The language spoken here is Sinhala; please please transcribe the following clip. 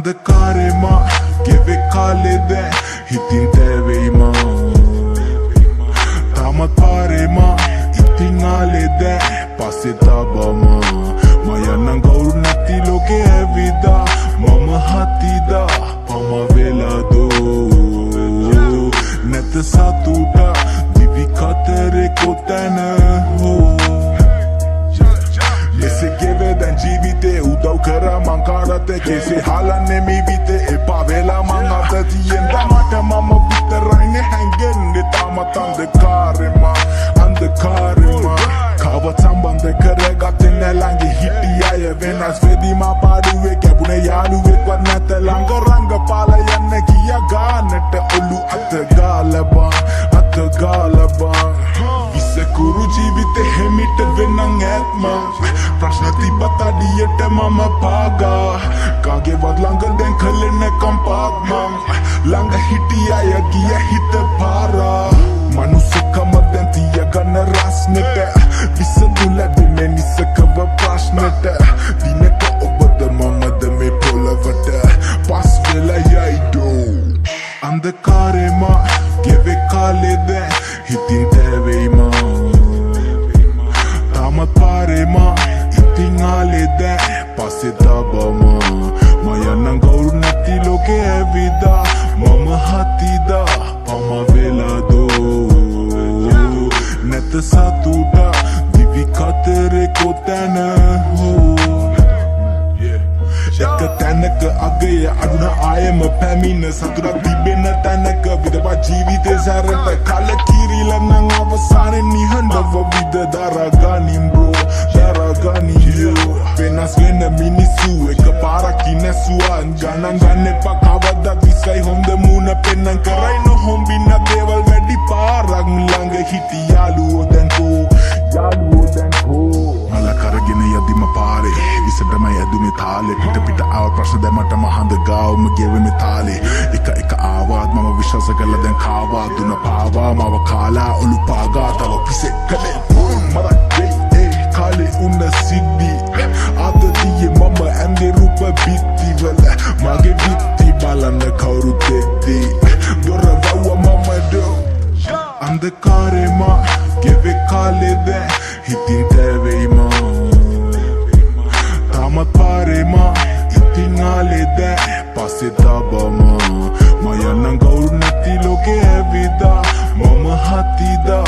අන්ධකාරෙමා ගෙවෙක් කාලෙද හිතින් තැවෙයිමා තාමත් පාරෙමා ඉතින් ආලෙද පස්සෙ තබමා මයන්නන් ගෞරු නැති ලෝකෙ ඇවිදා මම හතිදා පම වෙලාදෝ නැත සතුට දිවි කතරේ කොතැන හෝ මෙසේ ගෙවෙදැන් ජීවිතේ උදව් කරා මං කාටද කෙසේ හලන්නේ මේ විතේ එපා වෙලා මං අත තියෙන මට මම විතරයිනේ හැංගෙන්නේ තාමත් අන්ධකාරෙමා කවවත් සම්බන්ධ කරගත්තේ නෑ ළඟ හිටි අය වෙනස් වෙදී මා පාඩුවේ කැපුණේ යාළුවෙක්වත් නැත ළඟ රංගපාල යන්න කියා ගානට ඔලු අත ගාලබා විසකුරු ජීවිතේ හෙමිට වෙනං ඇත්ම ප්‍රශ්න තිබ්බත් අඩියට මම පාගා කාගේවත් ළඟ දැන් කලේ නැකම් පාක් මං ළඟ හිටි අය ගිය හිත පාරා මනුස්සකම දැන් තියගන්න රස්නෙට විසඳු ලැබෙන්නේ නිසකව ප්‍රශ්නෙට දිනක ඔබද මමද මේ පොළවට පස් වෙලා යයිදෝ අන්ධකාරෙමා ගෙවෙක් කාලෙද හිතින් තැවෙයිමා තාමත් පාරෙමා ඉතින් ආලෙද පස්සෙ තබමා මයන්නන් ගෞරු නැති ලෝකෙ ඇවිදා මම හතිදා පම වෙලාදෝ නැත සතුට දිවි කතරේ කොතැන හෝ එක තැනක අගය අඩුන ආයම පැමිණ සතුටක් තිබෙන තැනක විදවා ජීවිතේ සැරට කලකිරිලා නම් අවසානයේ නිහඬව විද දරගනින් බ්‍රෝ දරගනියෝ වෙනස් වෙන මිනිස්සු එක පාරක් ඉනසුවා ගණන් ගන්න එපා කවදා විසයි හොඳ මුණ පෙන්නන් කරයි නොහොම්බින්න දේවල් වැඩි පාරක් ළඟ හිටි යාළුවෝ දැන් කෝ මල කරගෙන යදිම පාරේ විසටමයි ඇදුනේ තාලේ පිට ආව ප්‍රශ්න දැමට මහන්ද ගාවම ගෙවෙමේ තාලේ එක ආවාත් මම විශ්වාස කළා දැන් කාවා දුන පාවා මව කාලා ඔලු පාගා තව පිසෙක් කලේ මරක් ඒ කාලේ උන්න සිද්ධි ආතතියේ මම ඇන්දේ රූප බිත්ති වල මගේ බිත්ති බලන්න කවුරු දෙද්දී දොර වව්ව මම දෝ අන්ධකාරෙමා ගෙවෙක් කාලෙද හිතින් තැවෙයිමා තාමත් පාරෙමා ඉතින් ආලෙද පස්සෙ තබමා මයන්නන් ගෞරු නැති ලෝකෙ ඇවිදා මම හතිදා